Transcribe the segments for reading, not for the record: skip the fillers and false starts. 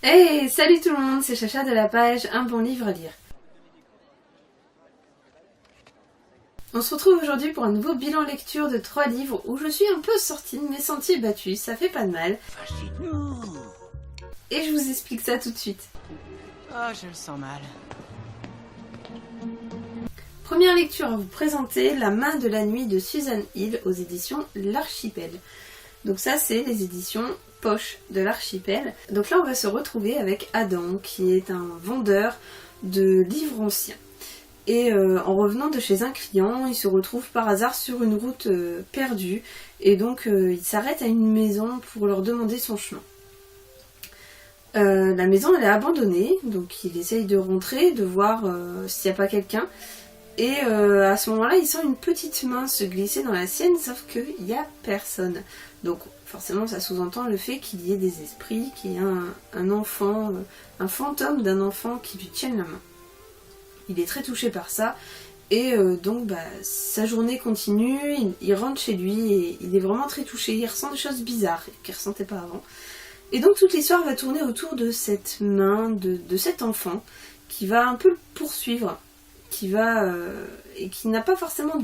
Hey, salut tout le monde, c'est Chacha de la page Un bon livre à lire. On se retrouve aujourd'hui pour un nouveau bilan lecture de 3 livres où je suis un peu sortie de mes sentiers battus, ça fait pas de mal. Et je vous explique ça tout de suite. Oh, je le sens mal. Première lecture à vous présenter, La main de la nuit de Susan Hill aux éditions L'Archipel. Donc ça c'est les éditions poche de l'Archipel. Donc là on va se retrouver avec Adam qui est un vendeur de livres anciens. Et en revenant de chez un client, il se retrouve par hasard sur une route perdue. Et donc il s'arrête à une maison pour leur demander son chemin. La maison elle est abandonnée, donc il essaye de rentrer, de voir s'il n'y a pas quelqu'un. Et à ce moment-là, il sent une petite main se glisser dans la sienne, sauf qu'il n'y a personne. Donc forcément, ça sous-entend le fait qu'il y ait des esprits, qu'il y ait un enfant, un fantôme d'un enfant qui lui tienne la main. Il est très touché par ça, et donc sa journée continue, il rentre chez lui, et il est vraiment très touché, il ressent des choses bizarres qu'il ne ressentait pas avant. Et donc toute l'histoire va tourner autour de cette main, de cet enfant, qui va un peu le poursuivre, qui va et qui n'a pas forcément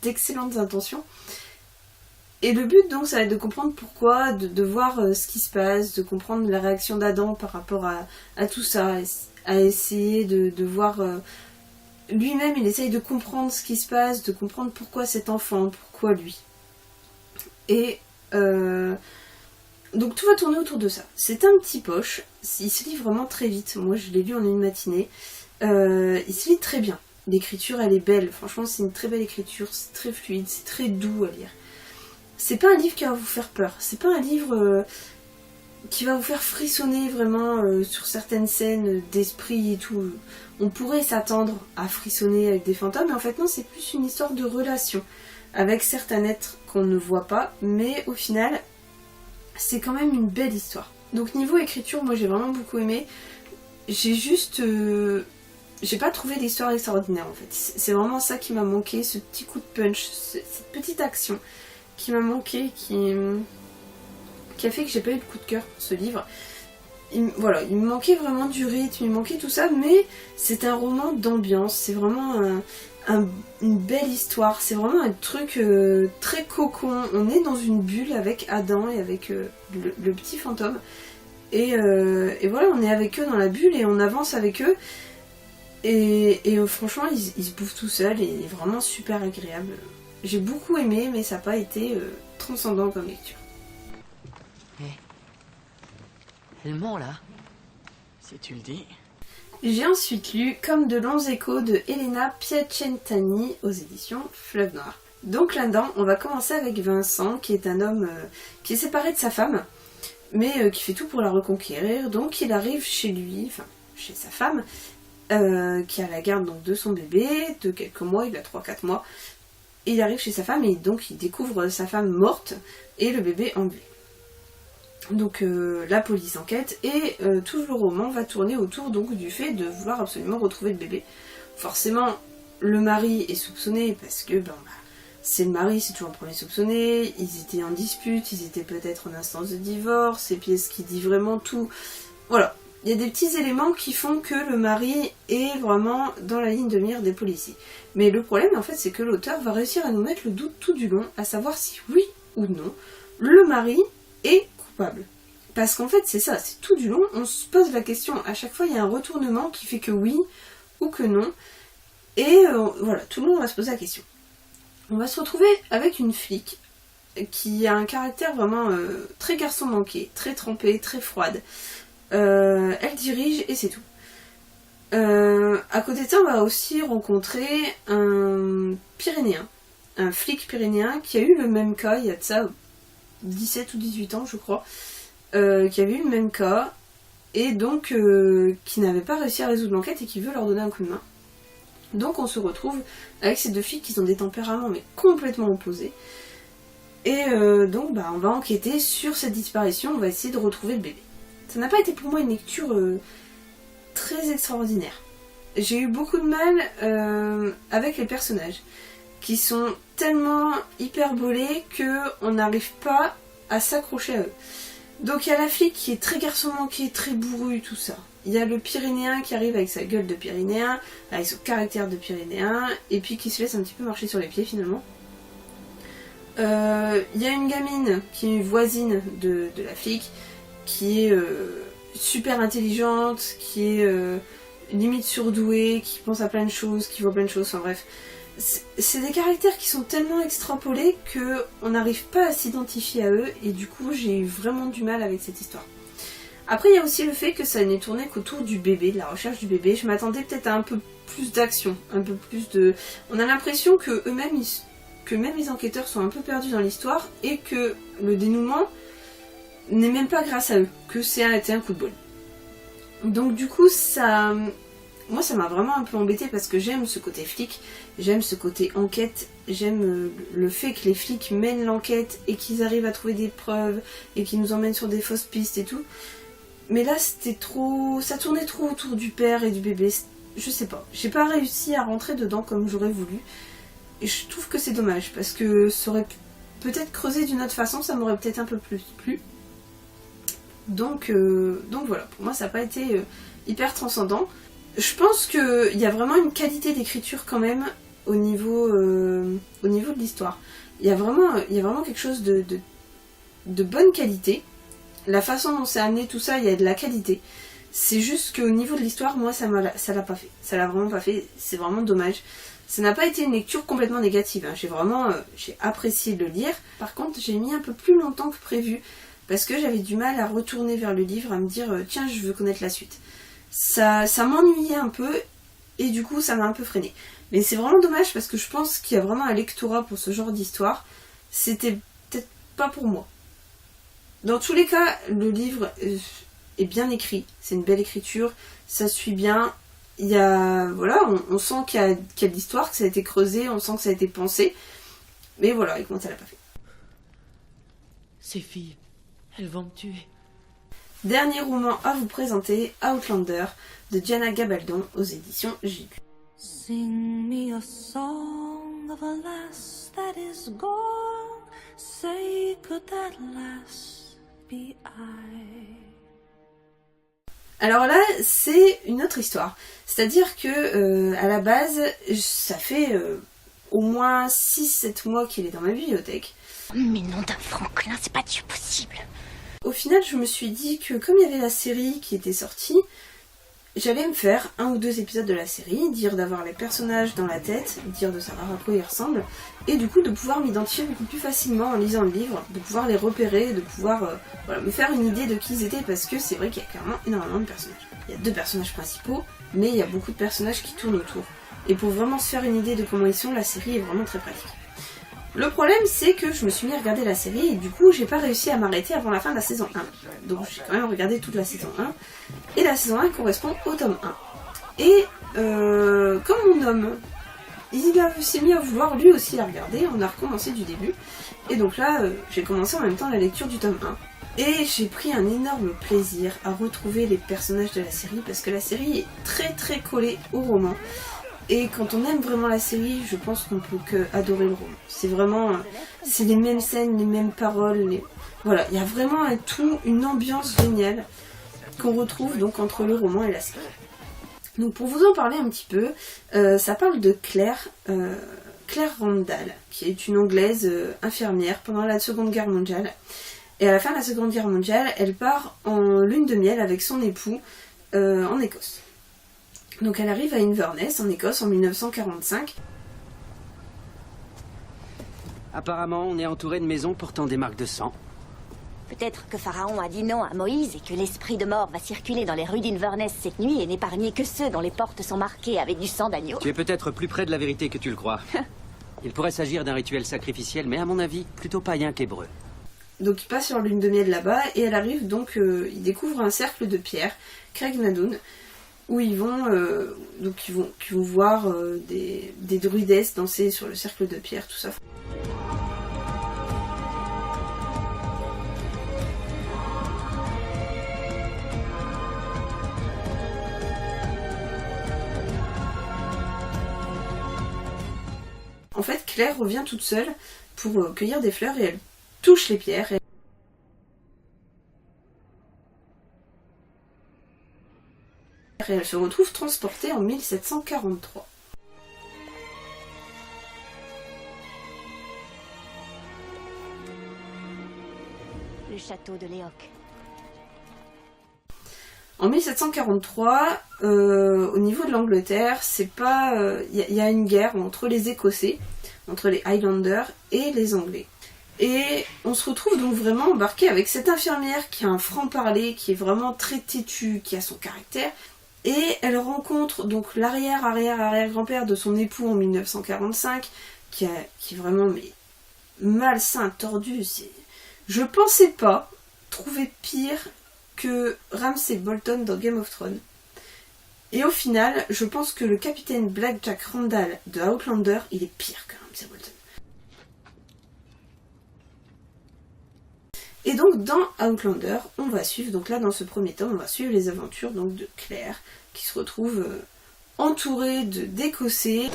d'excellentes intentions. Et le but donc ça va être de comprendre pourquoi, de voir ce qui se passe, de comprendre la réaction d'Adam par rapport à tout ça, à essayer de voir lui-même, il essaye de comprendre ce qui se passe, de comprendre pourquoi cet enfant, pourquoi lui. Et donc tout va tourner autour de ça. C'est un petit poche, il se lit vraiment très vite, moi je l'ai lu en une matinée. Il se lit très bien. L'écriture elle est belle, franchement c'est une très belle écriture, c'est très fluide, c'est très doux à lire. C'est pas un livre qui va vous faire peur, c'est pas un livre qui va vous faire frissonner vraiment sur certaines scènes d'esprit et tout. On pourrait s'attendre à frissonner avec des fantômes, mais en fait non, c'est plus une histoire de relation avec certains êtres qu'on ne voit pas, mais au final c'est quand même une belle histoire. Donc niveau écriture, moi j'ai vraiment beaucoup aimé. J'ai juste j'ai pas trouvé l'histoire extraordinaire en fait. C'est vraiment ça qui m'a manqué, ce petit coup de punch, cette petite action qui m'a manqué, qui a fait que j'ai pas eu de coup de cœur pour ce livre. Voilà, il me manquait vraiment du rythme, il me manquait tout ça, mais c'est un roman d'ambiance, c'est vraiment une belle histoire, c'est vraiment un truc très cocon. On est dans une bulle avec Adam et avec le petit fantôme. Et voilà, on est avec eux dans la bulle et on avance avec eux. Et franchement, ils se bouffent tout seuls et il est vraiment super agréable. J'ai beaucoup aimé, mais ça n'a pas été transcendant comme lecture. Elle ment là. Si tu le dis. J'ai ensuite lu Comme de longs échos de Elena Piacentini aux éditions Fleuve Noir. Donc là-dedans, on va commencer avec Vincent, qui est un homme qui est séparé de sa femme, mais qui fait tout pour la reconquérir. Donc il arrive chez lui, enfin chez sa femme, qui a la garde donc, de son bébé, de quelques mois, il a 3-4 mois. Et il arrive chez sa femme et donc il découvre sa femme morte et le bébé englué. Donc la police enquête et tout le roman va tourner autour donc du fait de vouloir absolument retrouver le bébé. Forcément, le mari est soupçonné parce que c'est le mari, c'est toujours le premier soupçonné, ils étaient en dispute, ils étaient peut-être en instance de divorce, et puis est-ce qu'il dit vraiment tout? Voilà, il y a des petits éléments qui font que le mari est vraiment dans la ligne de mire des policiers. Mais le problème en fait c'est que l'auteur va réussir à nous mettre le doute tout du long, à savoir si oui ou non, le mari est coupable. Parce qu'en fait c'est ça, c'est tout du long, on se pose la question, à chaque fois il y a un retournement qui fait que oui ou que non, et voilà, tout le monde va se poser la question. On va se retrouver avec une flic qui a un caractère vraiment très garçon manqué, très trempée, très froide. Elle dirige et c'est tout. À côté de ça, on va aussi rencontrer un Pyrénéen, un flic pyrénéen qui a eu le même cas il y a de ça 17 ou 18 ans je crois, qui avait eu le même cas et donc qui n'avait pas réussi à résoudre l'enquête et qui veut leur donner un coup de main. Donc on se retrouve avec ces deux filles qui ont des tempéraments mais complètement opposés. Et donc on va enquêter sur cette disparition, on va essayer de retrouver le bébé. Ça n'a pas été pour moi une lecture très extraordinaire. J'ai eu beaucoup de mal avec les personnages qui sont tellement hyperbolés qu'on n'arrive pas à s'accrocher à eux. Donc il y a la flic qui est très garçon manqué, très bourru, tout ça. Il y a le Pyrénéen qui arrive avec sa gueule de Pyrénéen, avec son caractère de Pyrénéen, et puis qui se laisse un petit peu marcher sur les pieds finalement. Il y a une gamine qui est voisine de la flic, qui est super intelligente, qui est limite surdouée, qui pense à plein de choses, qui voit plein de choses, enfin bref. C'est des caractères qui sont tellement extrapolés qu'on n'arrive pas à s'identifier à eux, et du coup j'ai eu vraiment du mal avec cette histoire. Après il y a aussi le fait que ça n'est tourné qu'autour du bébé, de la recherche du bébé. Je m'attendais peut-être à un peu plus d'action, un peu plus de... On a l'impression que eux-mêmes, que même les enquêteurs sont un peu perdus dans l'histoire, et que le dénouement n'est même pas grâce à eux, que c'est été un coup de bol. Donc du coup ça... Moi ça m'a vraiment un peu embêtée parce que j'aime ce côté flic, j'aime ce côté enquête, j'aime le fait que les flics mènent l'enquête et qu'ils arrivent à trouver des preuves et qu'ils nous emmènent sur des fausses pistes et tout. Mais là c'était trop... ça tournait trop autour du père et du bébé, je sais pas. J'ai pas réussi à rentrer dedans comme j'aurais voulu. Et je trouve que c'est dommage parce que ça aurait peut-être creusé d'une autre façon, ça m'aurait peut-être un peu plus plu. Donc voilà, pour moi ça n'a pas été hyper transcendant. Je pense qu'il y a vraiment une qualité d'écriture quand même au niveau de l'histoire. Il y a vraiment quelque chose de bonne qualité. La façon dont c'est amené tout ça, il y a de la qualité. C'est juste qu'au niveau de l'histoire, moi ça l'a pas fait. Ça l'a vraiment pas fait, c'est vraiment dommage. Ça n'a pas été une lecture complètement négative, hein. J'ai apprécié de le lire. Par contre, j'ai mis un peu plus longtemps que prévu parce que j'avais du mal à retourner vers le livre, à me dire tiens, je veux connaître la suite. Ça m'ennuyait un peu et du coup, ça m'a un peu freiné. Mais c'est vraiment dommage parce que je pense qu'il y a vraiment un lectorat pour ce genre d'histoire. C'était peut-être pas pour moi. Dans tous les cas, le livre est bien écrit, c'est une belle écriture, ça suit bien. Il y a, voilà, on sent qu'il y a de l'histoire, que ça a été creusé, on sent que ça a été pensé. Mais voilà, et comment ça l'a pas fait. Ces filles, elles vont me tuer. Dernier roman à vous présenter, Outlander, de Diana Gabaldon, aux éditions JQ. Sing me a song of a lass that is gone. Say, could that lass be I? Alors là, c'est une autre histoire. C'est-à-dire que, à la base, ça fait au moins 6-7 mois qu'il est dans ma bibliothèque. Mais non d'un Franklin, c'est pas Dieu possible. Au final, je me suis dit que comme il y avait la série qui était sortie, j'allais me faire 1 ou 2 épisodes de la série, dire d'avoir les personnages dans la tête, dire de savoir à quoi ils ressemblent, et du coup de pouvoir m'identifier beaucoup plus facilement en lisant le livre, de pouvoir les repérer, de pouvoir me faire une idée de qui ils étaient, parce que c'est vrai qu'il y a clairement énormément de personnages. Il y a 2 personnages principaux, mais il y a beaucoup de personnages qui tournent autour. Et pour vraiment se faire une idée de comment ils sont, la série est vraiment très pratique. Le problème, c'est que je me suis mis à regarder la série et du coup, j'ai pas réussi à m'arrêter avant la fin de la saison 1. Donc j'ai quand même regardé toute la saison 1. Et la saison 1 correspond au tome 1. Et comme mon homme, il s'est mis à vouloir lui aussi la regarder, on a recommencé du début. Et donc là, j'ai commencé en même temps la lecture du tome 1. Et j'ai pris un énorme plaisir à retrouver les personnages de la série parce que la série est très très collée au roman. Et quand on aime vraiment la série, je pense qu'on peut que adorer le roman. C'est vraiment... c'est les mêmes scènes, les mêmes paroles. Voilà, il y a vraiment un tout, une ambiance géniale qu'on retrouve donc entre le roman et la série. Donc pour vous en parler un petit peu, ça parle de Claire Randall, qui est une Anglaise infirmière pendant la Seconde Guerre mondiale. Et à la fin de la Seconde Guerre mondiale, elle part en lune de miel avec son époux en Écosse. Donc elle arrive à Inverness, en Écosse, en 1945. Apparemment, on est entouré de maisons portant des marques de sang. Peut-être que Pharaon a dit non à Moïse et que l'esprit de mort va circuler dans les rues d'Inverness cette nuit et n'épargner que ceux dont les portes sont marquées avec du sang d'agneau. Tu es peut-être plus près de la vérité que tu le crois. Il pourrait s'agir d'un rituel sacrificiel, mais à mon avis, plutôt païen qu'hébreu. Donc il passe sur lune de miel là-bas et elle arrive donc, il découvre un cercle de pierre, Craignadoon, où ils vont voir des druidesses danser sur le cercle de pierre, tout ça. En fait, Claire revient toute seule pour cueillir des fleurs et elle touche les pierres. Et elle se retrouve transportée en 1743. Le château de Léoc. En 1743, au niveau de l'Angleterre, c'est pas, y a une guerre entre les Écossais, entre les Highlanders et les Anglais. Et on se retrouve donc vraiment embarqué avec cette infirmière qui a un franc-parler, qui est vraiment très têtue, qui a son caractère. Et elle rencontre donc l'arrière-arrière-arrière-grand-père de son époux en 1945, qui est vraiment malsain, tordu. Je pensais pas trouver pire que Ramsay Bolton dans Game of Thrones. Et au final, je pense que le capitaine Blackjack Randall de Outlander, il est pire que Ramsay Bolton. Et donc dans Outlander, on va suivre, donc là dans ce premier tome, on va suivre les aventures donc de Claire, qui se retrouve entourée d'Écossais.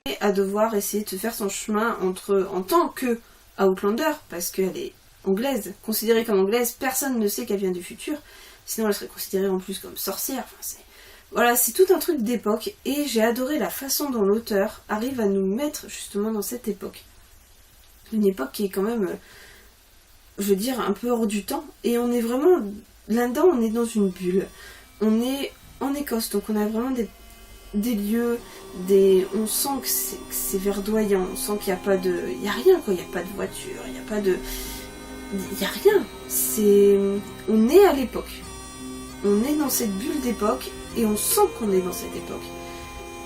Et à devoir essayer de faire son chemin en tant que Outlander, parce qu'elle est anglaise, considérée comme anglaise, personne ne sait qu'elle vient du futur, sinon elle serait considérée en plus comme sorcière. Voilà, c'est tout un truc d'époque, et j'ai adoré la façon dont l'auteur arrive à nous mettre justement dans cette époque. Une époque qui est quand même, je veux dire, un peu hors du temps, et on est vraiment, là-dedans on est dans une bulle. On est en Écosse, donc on a vraiment des lieux, on sent que c'est verdoyant, on sent qu'il n'y a pas de... Il n'y a rien quoi, il n'y a pas de voiture, il n'y a pas de... Il n'y a rien, on est à l'époque. On est dans cette bulle d'époque et on sent qu'on est dans cette époque.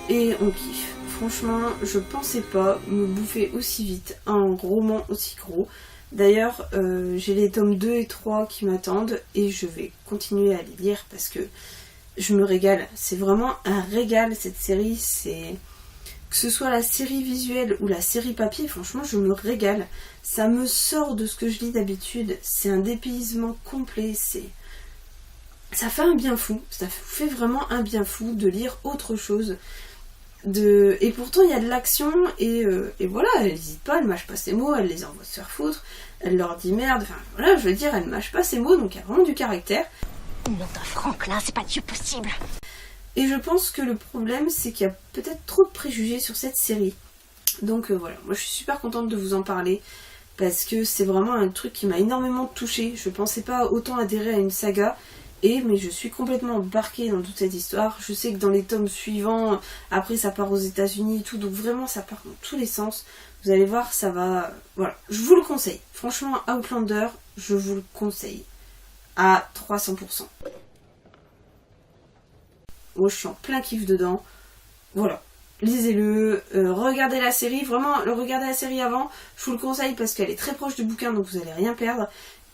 Et on kiffe. Franchement, je pensais pas me bouffer aussi vite un roman aussi gros. D'ailleurs, j'ai les tomes 2 et 3 qui m'attendent et je vais continuer à les lire parce que je me régale. C'est vraiment un régal cette série. Que ce soit la série visuelle ou la série papier, franchement, je me régale. Ça me sort de ce que je lis d'habitude. C'est un dépaysement complet. Ça fait un bien fou. Ça fait vraiment un bien fou de lire autre chose. Et pourtant, il y a de l'action. Et voilà, elle n'hésite pas, elle mâche pas ses mots, elle les envoie se faire foutre. Elle leur dit merde. Enfin, voilà, je veux dire, elle mâche pas ses mots, donc il y a vraiment du caractère. Nom de Franklin, c'est pas Dieu possible. Et je pense que le problème, c'est qu'il y a peut-être trop de préjugés sur cette série. Donc voilà, moi je suis super contente de vous en parler, parce que c'est vraiment un truc qui m'a énormément touchée. Je pensais pas autant adhérer à une saga, mais je suis complètement embarquée dans toute cette histoire. Je sais que dans les tomes suivants, après ça part aux États-Unis et tout, donc vraiment ça part dans tous les sens. Vous allez voir, ça va... Voilà, je vous le conseille. Franchement, Outlander, je vous le conseille. À 300%. Moi je suis en plein kiff dedans. Voilà. Lisez-le, regardez la série, vraiment regardez la série avant, je vous le conseille parce qu'elle est très proche du bouquin donc vous allez rien perdre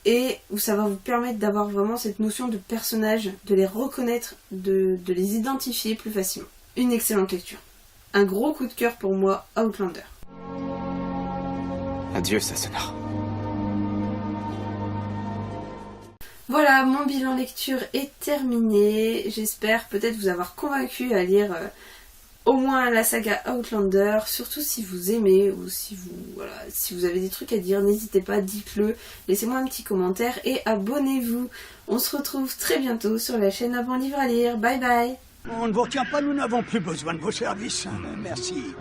et ça va vous permettre d'avoir vraiment cette notion de personnage, de les reconnaître, de les identifier plus facilement. Une excellente lecture. Un gros coup de cœur pour moi, Outlander. Adieu, Sassenard. Voilà, mon bilan lecture est terminé. J'espère peut-être vous avoir convaincu à lire au moins la saga Outlander, surtout si vous aimez ou si vous avez des trucs à dire, n'hésitez pas, dites-le, laissez-moi un petit commentaire et abonnez-vous. On se retrouve très bientôt sur la chaîne Un Bon Livre à Lire. Bye bye. On ne vous retient pas, nous n'avons plus besoin de vos services. Merci.